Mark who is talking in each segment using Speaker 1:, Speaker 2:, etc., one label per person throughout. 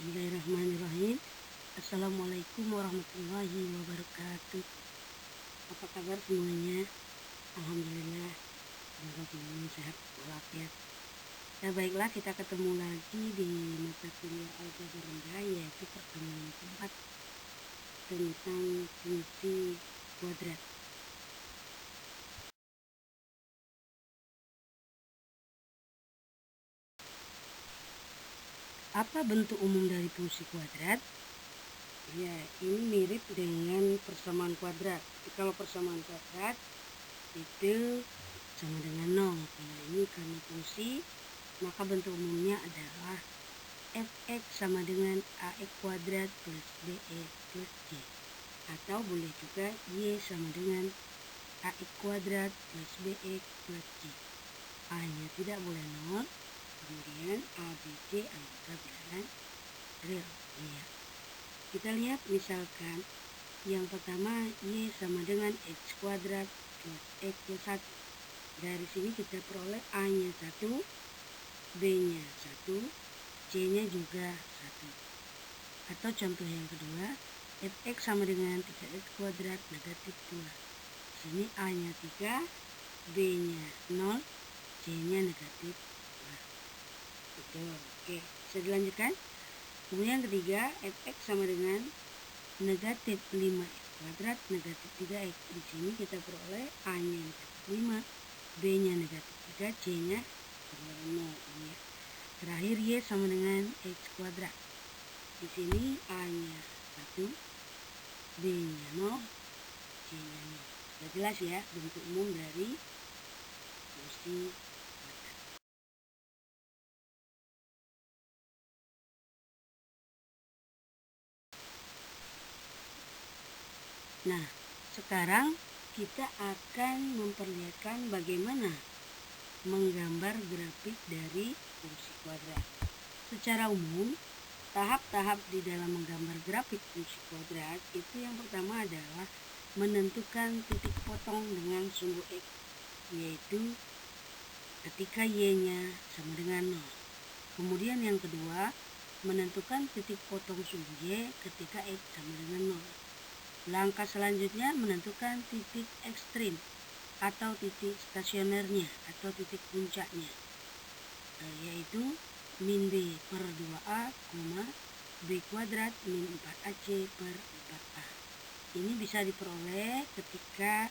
Speaker 1: Bismillahirrahmanirrahim. Assalamualaikum warahmatullahi wabarakatuh. Apa kabar semuanya? Alhamdulillah, semoga semuanya sehat walafiat. Nah, baiklah, kita ketemu lagi di mata kuliah aljabar rendah, yaitu pertemuan keempat tentang fungsi kuadrat. Apa bentuk umum dari fungsi kuadrat? Ya, ini mirip dengan persamaan kuadrat. Kalau persamaan kuadrat itu sama dengan 0. Nah, ini karena fungsi, maka bentuk umumnya adalah fx sama dengan ax kuadrat plus bx plus c. Atau boleh juga y sama dengan ax kuadrat plus bx plus c. A-nya tidak boleh 0. Kemudian A, B, C anggota bilangan real. Ya. Kita lihat misalkan yang pertama y sama dengan x kuadrat plus x ke 1. Dari sini kita peroleh A-nya 1, B-nya 1, C-nya juga 1. Atau contoh yang kedua, fx sama dengan 3x kuadrat negatif 2. Sini A-nya 3, B-nya 0, C-nya negatif 2. Betul, oke. Bisa dilanjutkan? Kemudian yang ketiga, fx sama dengan negatif 5x kuadrat negatif 3x. Di sini kita peroleh A-nya negatif 5, B-nya negatif 3, C-nya 0. Ya. Terakhir Y sama dengan X kuadrat. Di sini A-nya 1, B-nya 0, C-nya 0. Sudah jelas ya bentuk umum dari fungsi kuadrat. Nah, sekarang kita akan memperlihatkan bagaimana menggambar grafik dari fungsi kuadrat. Secara umum, tahap-tahap di dalam menggambar grafik fungsi kuadrat itu yang pertama adalah menentukan titik potong dengan sumbu X, yaitu ketika Y-nya sama dengan 0. Kemudian yang kedua, menentukan titik potong sumbu Y ketika X sama dengan 0. Langkah selanjutnya menentukan titik ekstrim atau titik stasionernya atau titik puncaknya, yaitu min B per 2A, B kuadrat min 4AC per 4A. Ini bisa diperoleh ketika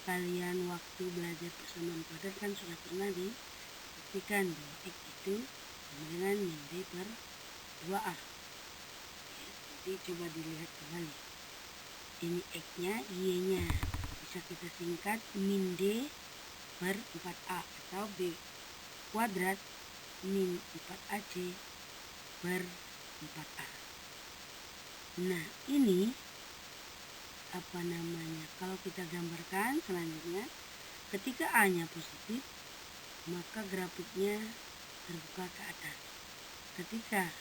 Speaker 1: kalian waktu belajar persamaan kuadrat kan sudah pernah dibuktikan bahwa X itu sama dengan min B per 2A. Ya, jadi coba dilihat kembali. Ini X-nya, Y-nya bisa kita singkat min D per 4A atau B kuadrat min 4AC per 4A. Nah, ini kalau kita gambarkan selanjutnya, ketika A-nya positif, maka grafiknya terbuka ke atas. Ketika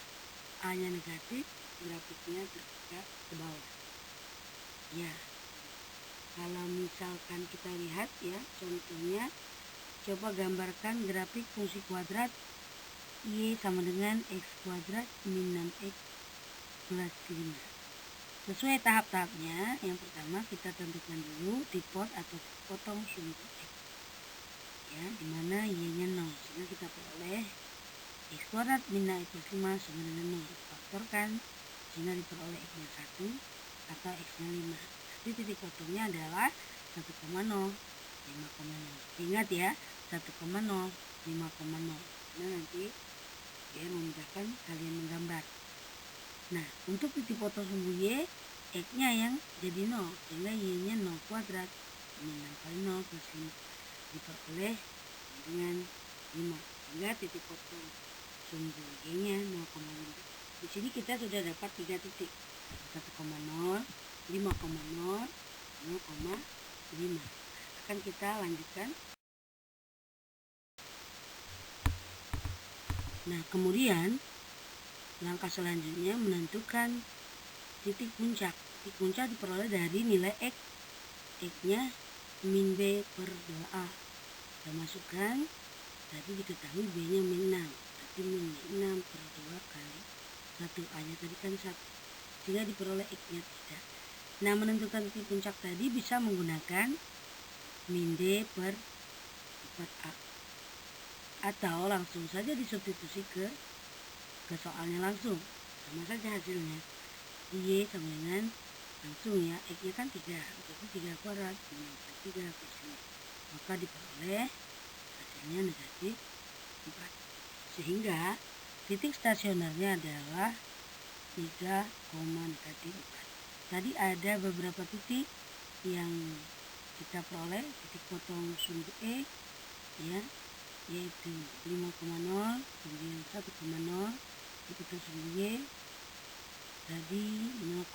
Speaker 1: A-nya negatif, grafiknya terbuka ke bawah. Ya, kalau misalkan kita lihat ya, contohnya coba gambarkan grafik fungsi kuadrat Y sama dengan X kuadrat min 6X plus 5. Sesuai tahap-tahapnya, yang pertama kita tentukan dulu tipot atau potong sumbu X, ya, dimana Y-nya 0, sehingga kita peroleh X kuadrat min 6X plus 5 sama dengan 0. Faktorkan sehingga diperoleh X-nya 1 atau X-nya 5. Jadi titik potongnya adalah 1,0, 5,0. Ingat ya, 1,0, 5,0. Nah, nanti biar memudahkan kalian menggambar. Nah, untuk titik potong sumbu Y, X-nya yang jadi 0, sehingga Y-nya 0 kuadrat min 6 kali 0 plus 5 diperoleh dengan 5, sehingga titik potong sumbu Y-nya 0,5. Di sini kita sudah dapat 3 titik, 1,0, 5,0, 0,5. Akan kita lanjutkan. Nah, kemudian langkah selanjutnya menentukan titik puncak. Titik puncak diperoleh dari nilai X. X-nya min B per 2A. Kita masukkan, tadi diketahui B-nya min 6. Berarti min 6 per 2 kali 1, A-nya tadi kan 1, sehingga diperoleh X-nya 3. Nah, menentukan titik puncak tadi bisa menggunakan min D per 4A, atau langsung saja disubstitusi ke soalnya langsung, sama saja hasilnya. Y sama dengan langsung ya, X-nya kan 3, berarti 3 kuadrat menambah 3 plus 5, maka diperoleh hasilnya negatif 4. Sehingga titik stasionernya adalah 3, negatif 4. Tadi ada beberapa titik yang kita peroleh, titik potong sumbu E ya, yaitu 5,0, kemudian 1,0, titik potong sumbu Y tadi 0,5.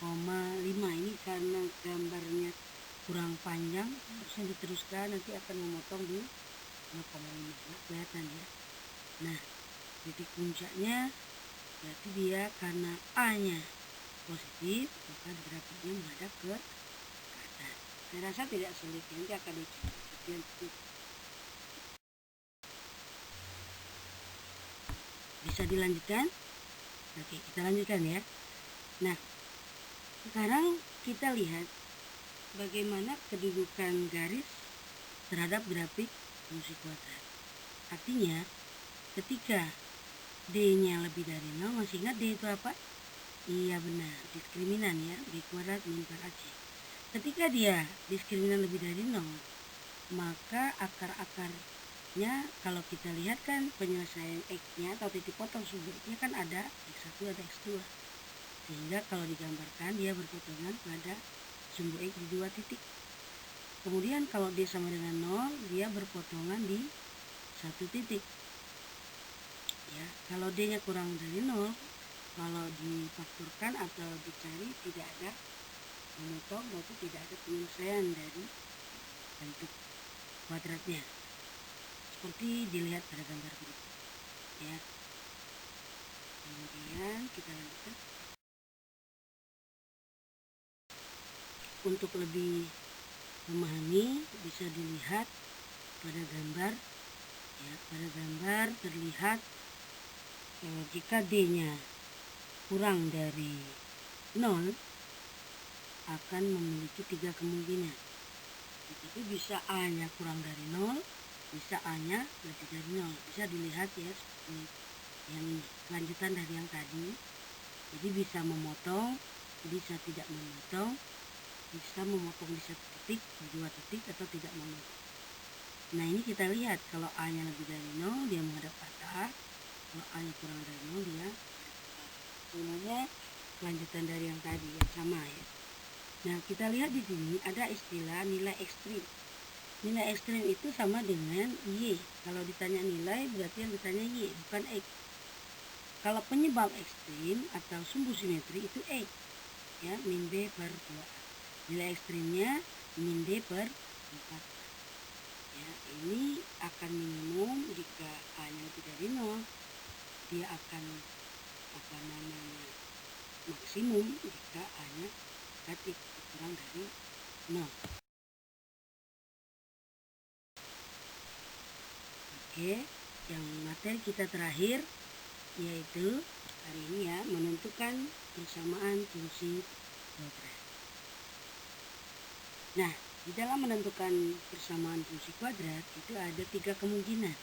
Speaker 1: Ini karena gambarnya kurang panjang, harusnya diteruskan, nanti akan memotong di 0,5. Nah, kelihatan ya. Nah, titik puncaknya berarti dia karena A-nya positif, maka grafiknya menghadap ke atas. Saya rasa tidak sulit, nanti akan dicoba. Bisa dilanjutkan? Oke, kita lanjutkan ya. Nah, sekarang kita lihat bagaimana kedudukan garis terhadap grafik fungsi kuadrat. Artinya, ketika D-nya lebih dari 0, masih ingat D itu apa? Iya benar, diskriminan ya, B kuadrat min 4AC. Ketika dia diskriminan lebih dari 0, maka akar-akarnya kalau kita lihat kan penyelesaian X-nya atau titik potong sumbu X-nya kan ada X1 ada X2. Sehingga kalau digambarkan dia berpotongan pada sumbu X di 2 titik. Kemudian kalau D sama dengan 0, dia berpotongan di 1 titik. Ya, kalau D-nya kurang dari 0, kalau difaktorkan atau dicari tidak ada memotong, berarti tidak ada penyelesaian dari bentuk kuadratnya. Seperti dilihat pada gambar berikut. Ya. Kemudian kita lanjutkan. Untuk lebih memahami bisa dilihat pada gambar. Ya, pada gambar terlihat jika D-nya kurang dari 0 akan memiliki 3 kemungkinan. Jadi bisa A-nya kurang dari 0, bisa A-nya lebih dari 0. Bisa dilihat ya seperti yang ini, kelanjutan dari yang tadi. Jadi bisa memotong, bisa tidak memotong, bisa memotong di 1 titik, di 2 titik, atau tidak memotong. Nah, ini kita lihat kalau A-nya lebih dari 0 dia menghadap ke atas, kalau A-nya kurang dari 0 dia sebenarnya kelanjutan dari yang tadi yang sama ya. Nah, kita lihat di sini ada istilah nilai ekstrim. Nilai ekstrim itu sama dengan Y. Kalau ditanya nilai berarti yang ditanya Y, bukan X. Kalau penyebab ekstrim atau sumbu simetri itu X, ya, min B per 2A. Nilai ekstrimnya min D per 4. Ya, ini akan minimum jika A-nya lebih dari 0. Dia akan maksimum jika A-nya negatif kurang dari 0. Oke, yang materi kita terakhir yaitu hari ini ya, menentukan persamaan fungsi kuadrat. Nah, di dalam menentukan persamaan fungsi kuadrat itu ada 3 kemungkinan.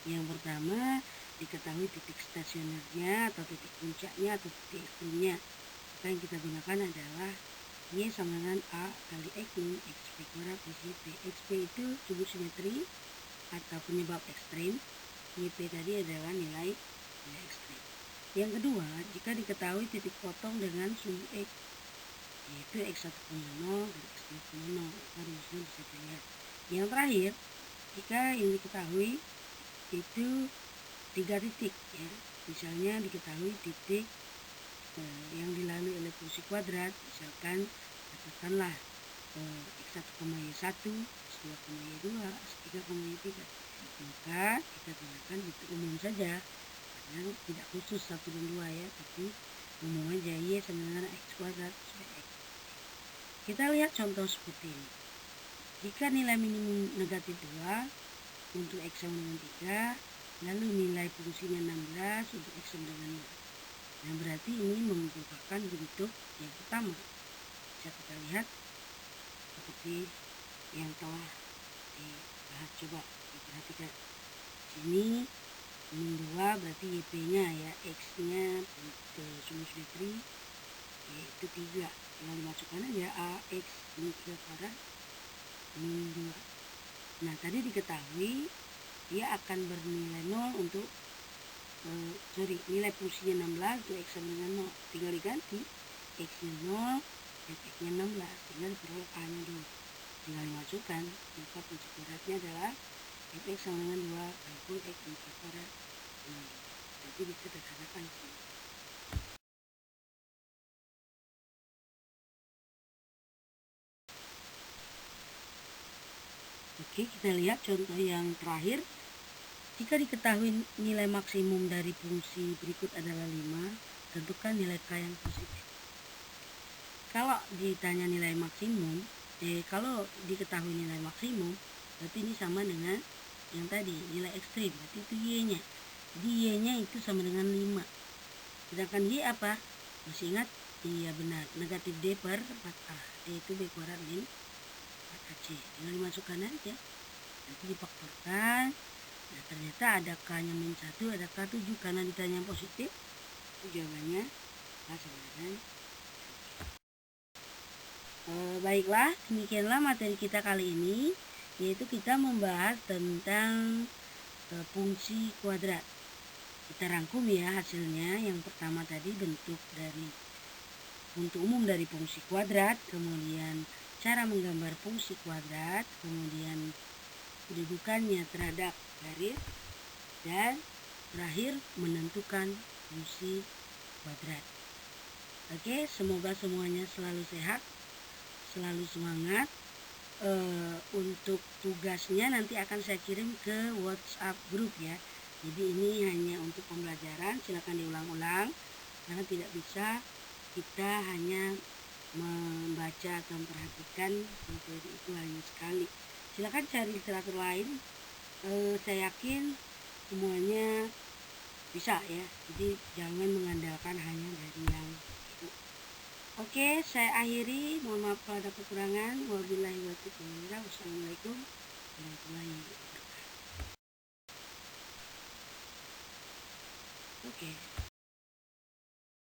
Speaker 1: Yang pertama, diketahui titik stasionernya atau titik puncaknya atau titik ekstrimnya. Maka yang kita gunakan adalah Y sama dengan A kali X min XP kuadrat isi P. XP itu sumbu simetri atau penyebab ekstrim. YP tadi adalah nilai ekstrim. Yang kedua, jika diketahui titik potong dengan sumbu X, yaitu X1,0 dan X2,0, maka rumusnya bisa dilihat. Yang terakhir, jika yang diketahui itu 3 titik ya, misalnya diketahui titik yang dilalui oleh fungsi kuadrat, misalkan katakanlah X1,Y1, X2,Y2, X3,Y3, maka kita gunakan itu umum saja karena tidak khusus 1 dan 2 ya, tapi umum aja Y sama dengan X kuadrat sampai X. Kita lihat contoh seperti ini. Jika nilai minimum negatif 2 untuk X sama dengan 3, lalu nilai fungsinya 16 untuk X sama dengan 5. Nah, berarti ini merupakan bentuk yang pertama. Bisa kita lihat seperti yang telah dibahas. Coba diperhatikan. Sini min 2 berarti YP-nya ya, X-nya sumbu simetri yaitu 3. Tinggal dimasukkan aja AX min 3 kuadrat min 2. Nah, tadi diketahui dia akan bernilai 0 untuk nilai fungsinya 16 untuk X sama dengan 0. Tinggal diganti X-nya 0, X-nya 16, tinggal diperoleh A-nya dulu. Tinggal dimasukkan, maka fungsi kuadratnya adalah Fx sama dengan 2 kali X min 3 kuadrat min 2. Nanti disederhanakan sini. Oke, kita lihat contoh yang terakhir. Jika diketahui nilai maksimum dari fungsi berikut adalah 5, tentukan nilai K yang positif. Kalau ditanya nilai maksimum, kalau diketahui nilai maksimum, berarti ini sama dengan yang tadi, nilai ekstrim, berarti itu Y-nya. Jadi Y-nya itu sama dengan 5. Sedangkan Y apa? Masih ingat? Iya benar, negatif D per 4A. D itu B kuadrat min 4AC. Tinggal dimasukkan aja. Nanti difaktorkan. Nah, ternyata ada K-nya min 1, ada K 7. Karena ditanya yang positif, itu jawabannya K sama dengan 7. Baiklah, demikianlah materi kita kali ini, yaitu kita membahas tentang fungsi kuadrat. Kita rangkum ya hasilnya. Yang pertama tadi bentuk umum dari fungsi kuadrat, kemudian cara menggambar fungsi kuadrat, kemudian kedudukannya terhadap garis, dan terakhir menentukan fungsi kuadrat. Oke, semoga semuanya selalu sehat, selalu semangat. Untuk tugasnya nanti akan saya kirim ke WhatsApp grup ya. Jadi ini hanya untuk pembelajaran, silakan diulang-ulang karena tidak bisa kita hanya membaca atau memperhatikan materi itu hanya sekali. Silakan cari literatur lain, saya yakin semuanya bisa ya. Jadi jangan mengandalkan hanya dari yang itu. Oke, saya akhiri. Mohon maaf kalau ada kekurangan. Wabillahi taufiq wal hidayah. Wassalamualaikum warahmatullahi wabarakatuh. Oke.